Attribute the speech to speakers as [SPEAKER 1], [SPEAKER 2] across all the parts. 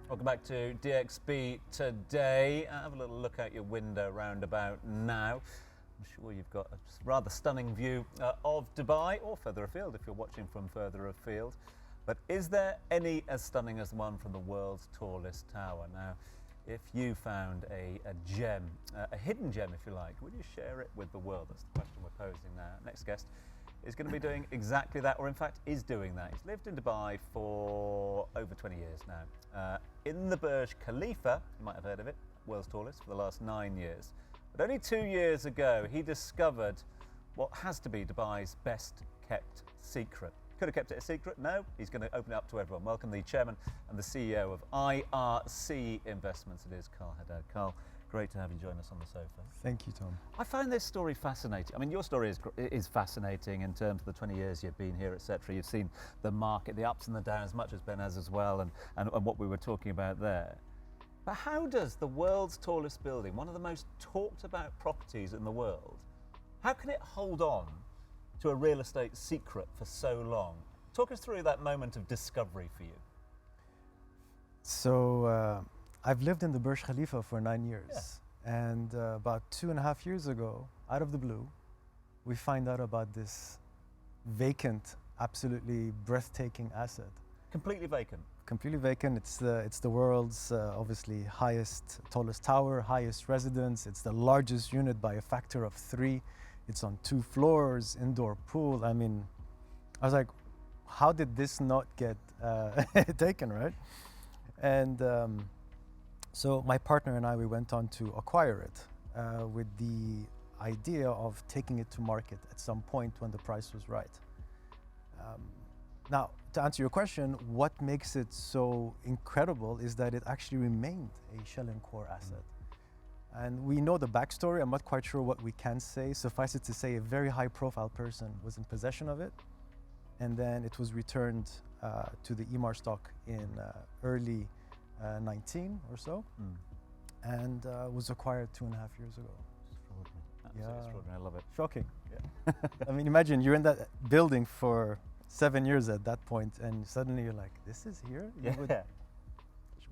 [SPEAKER 1] Welcome back to DXB today. Have a little look out your window round about now. I'm sure you've got a rather stunning view of Dubai, or further afield if you're watching from further afield. But is there any as stunning as the one from the world's tallest tower? Now, if you found a gem, a hidden gem if you like, would you share it with the world? That's the question we're posing now. Next guest is going to be doing exactly that, or in fact is doing that. He's lived in Dubai for over 20 years now. In the Burj Khalifa, you might have heard of it, world's tallest, for the last 9 years. But only 2 years ago, he discovered what has to be Dubai's best kept secret. Could have kept it a secret? No, he's going to open it up to everyone. Welcome the chairman and the CEO of IRC Investments. It is Carl Haddad. Carl, great to have you join us on the sofa.
[SPEAKER 2] Thank you, Tom.
[SPEAKER 1] I find this story fascinating. I mean, your story is fascinating in terms of the 20 years you've been here, etc. You've seen the market, the ups and the downs, much as Ben has as well, and what we were talking about there. But how does the world's tallest building, one of the most talked about properties in the world, how can it hold on to a real estate secret for so long? Talk us through that moment of discovery for you.
[SPEAKER 2] So I've lived in the Burj Khalifa for 9 years. Yeah. And about 2.5 years ago, out of the blue, we find out about this vacant, absolutely breathtaking asset.
[SPEAKER 1] Completely vacant?
[SPEAKER 2] Completely vacant. It's the world's obviously highest, tallest tower, highest residence. It's the largest unit by a factor of 3. It's on 2 floors, indoor pool. I mean, I was like, how did this not get taken, right? And so my partner and I, we went on to acquire it with the idea of taking it to market at some point when the price was right. Now, to answer your question, what makes it so incredible is that it actually remained a shell and core asset. And we know the backstory. I'm not quite sure what we can say. Suffice it to say, a very high profile person was in possession of it. And then it was returned to the Emaar stock in early 19 or so, and was acquired 2.5 years ago.
[SPEAKER 1] Extraordinary. Absolutely extraordinary. I love it.
[SPEAKER 2] Shocking.
[SPEAKER 1] Yeah.
[SPEAKER 2] I mean, imagine you're in that building for 7 years at that point, and suddenly you're like, this is here?
[SPEAKER 1] Yeah.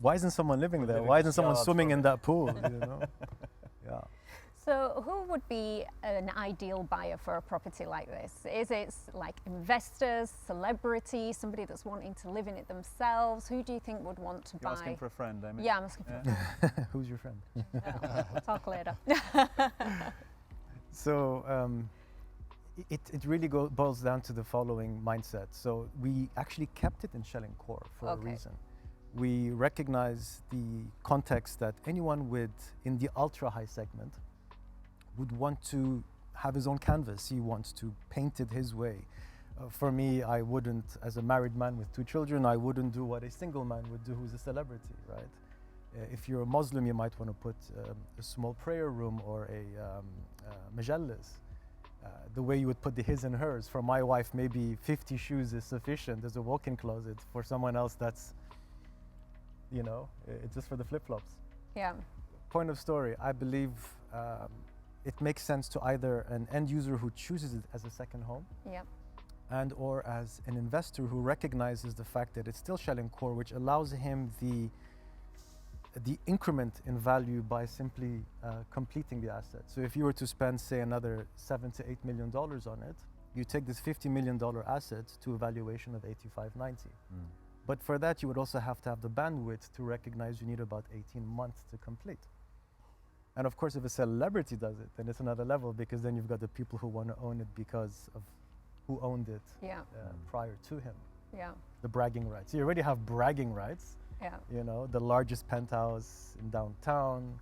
[SPEAKER 2] Why isn't someone living there? Why isn't someone swimming in that pool? You know? Yeah.
[SPEAKER 3] So who would be an ideal buyer for a property like this? Is it like investors, celebrities, somebody that's wanting to live in it themselves? Who do you think would want to buy?
[SPEAKER 1] You're asking for a friend, Amy?
[SPEAKER 3] Yeah, I'm asking for a friend.
[SPEAKER 2] Who's your friend?
[SPEAKER 3] We'll talk later.
[SPEAKER 2] So it really boils down to the following mindset. So we actually kept it in shell and core for a reason. We recognize the context that anyone in the ultra high segment would want to have his own canvas. He wants to paint it his way. For me, I wouldn't, as a married man with 2 children, I wouldn't do what a single man would do who's a celebrity, right? If you're a Muslim, you might want to put a small prayer room or a majallis. The way you would put the his and hers. For my wife, maybe 50 shoes is sufficient. There's a walk-in closet. For someone else, that's, you know, it's just for the flip-flops.
[SPEAKER 3] Yeah.
[SPEAKER 2] Point of story, I believe it makes sense to either an end user who chooses it as a second home, and or as an investor who recognizes the fact that it's still shell and core, which allows him the increment in value by simply completing the asset. So if you were to spend, say, another $7 to $8 million on it, you take this $50 million asset to a valuation of 85, 90. But for that, you would also have to have the bandwidth to recognize you need about 18 months to complete. And of course, if a celebrity does it, then it's another level, because then you've got the people who want to own it because of who owned it prior to him.
[SPEAKER 3] Yeah.
[SPEAKER 2] The bragging rights. You already have bragging rights.
[SPEAKER 3] Yeah.
[SPEAKER 2] You know, the largest penthouse in downtown.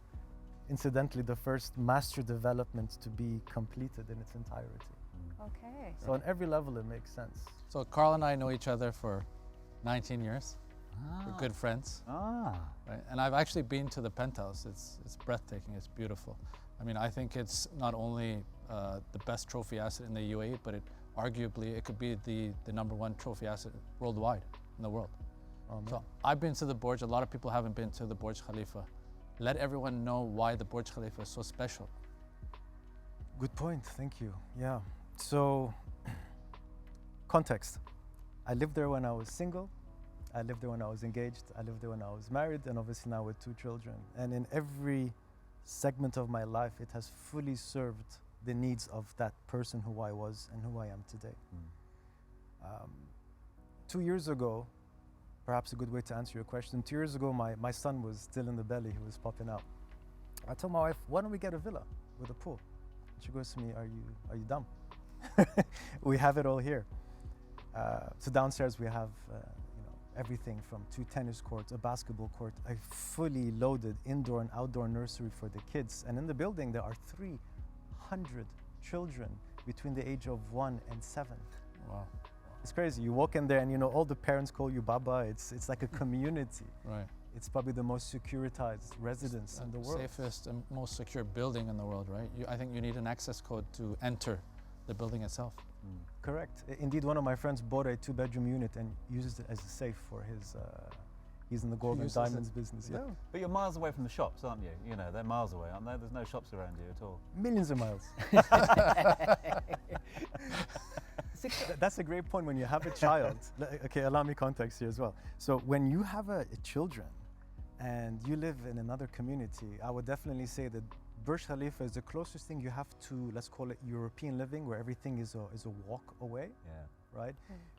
[SPEAKER 2] Incidentally, the first master development to be completed in its entirety.
[SPEAKER 3] Okay.
[SPEAKER 2] So on every level, it makes sense.
[SPEAKER 4] So Carl and I know each other for 19 years. We're good friends. Right? And I've actually been to the penthouse. It's breathtaking. It's beautiful. I mean, I think it's not only the best trophy asset in the UAE, but arguably it could be the #1 trophy asset worldwide in the world. So I've been to the Burj. A lot of people haven't been to the Burj Khalifa. Let everyone know why the Burj Khalifa is so special.
[SPEAKER 2] Good point. Thank you. Yeah. So context. I lived there when I was single. I lived there when I was engaged. I lived there when I was married, and obviously now with 2 children. And in every segment of my life, it has fully served the needs of that person who I was and who I am today. 2 years ago, perhaps a good way to answer your question, 2 years ago, my son was still in the belly, he was popping out. I told my wife, why don't we get a villa with a pool? And she goes to me, are you dumb? We have it all here. So downstairs we have everything from 2 tennis courts, a basketball court, a fully loaded indoor and outdoor nursery for the kids. And in the building there are 300 children between the age of 1 and 7.
[SPEAKER 4] Wow.
[SPEAKER 2] It's crazy. You walk in there and all the parents call you Baba. It's like a community.
[SPEAKER 4] Right.
[SPEAKER 2] It's probably the most securitized residence in the world.
[SPEAKER 4] Safest and most secure building in the world, right? I think you need an access code to enter the building itself.
[SPEAKER 2] Correct. Indeed, one of my friends bought a 2-bedroom unit and uses it as a safe for his, he's in the gold and diamonds business. Yeah.
[SPEAKER 1] But you're miles away from the shops, aren't you? They're miles away, aren't they? There's no shops around you at all.
[SPEAKER 2] Millions of miles. That's a great point when you have a child. Okay, allow me context here as well. So when you have children and you live in another community, I would definitely say that Burj Khalifa is the closest thing you have to, let's call it European living, where everything is a walk away.
[SPEAKER 1] Yeah.
[SPEAKER 2] Right?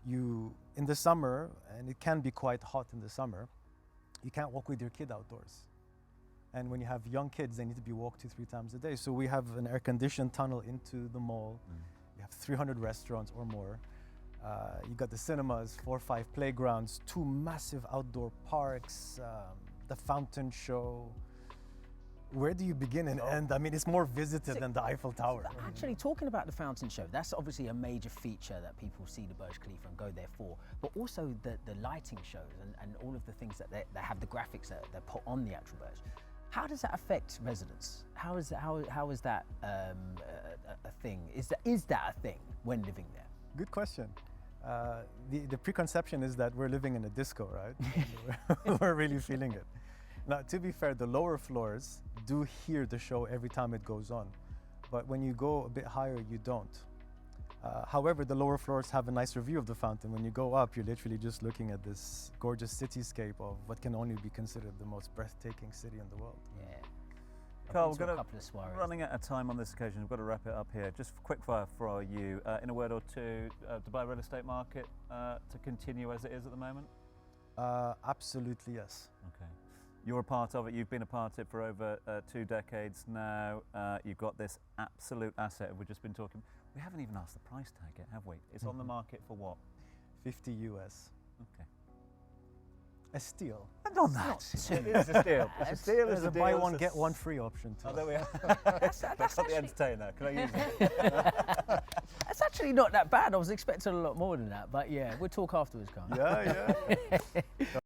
[SPEAKER 2] You, in the summer, and it can be quite hot in the summer, you can't walk with your kid outdoors. And when you have young kids, they need to be walked 2-3 times a day. So we have an air-conditioned tunnel into the mall. You have 300 restaurants or more. You got the cinemas, 4 or 5 playgrounds, 2 massive outdoor parks, the fountain show. Where do you begin and end? I mean, it's more visited than the Eiffel Tower.
[SPEAKER 5] Actually, talking about the fountain show, that's obviously a major feature that people see the Burj Khalifa and go there for. But also the lighting shows and all of the things that have the graphics that they're put on the actual Burj. How does that affect residents? How is that a thing? Is that a thing when living there?
[SPEAKER 2] Good question. The preconception is that we're living in a disco, right? We're really feeling it. Now, to be fair, the lower floors do hear the show every time it goes on. But when you go a bit higher, you don't. However, the lower floors have a nicer view of the fountain. When you go up, you're literally just looking at this gorgeous cityscape of what can only be considered the most breathtaking city in the world.
[SPEAKER 5] Yeah.
[SPEAKER 1] Carl, we're running out of time on this occasion. We've got to wrap it up here. Just quick fire for you. In a word or two, Dubai real estate market to continue as it is at the moment?
[SPEAKER 2] Absolutely, yes.
[SPEAKER 1] Okay. You're a part of it. You've been a part of it for over 2 decades now. You've got this absolute asset. We've just been talking. We haven't even asked the price tag yet, have we? It's on the market for what?
[SPEAKER 2] 50 US.
[SPEAKER 1] Okay.
[SPEAKER 2] A steal.
[SPEAKER 1] Not that. It is a steal. It's a steal.
[SPEAKER 2] There's a buy one get one free option too.
[SPEAKER 1] Oh, there we are. That's the entertainer. Can I use it?
[SPEAKER 5] That's actually not that bad. I was expecting a lot more than that. But yeah, we'll talk afterwards, Carl.
[SPEAKER 2] Yeah.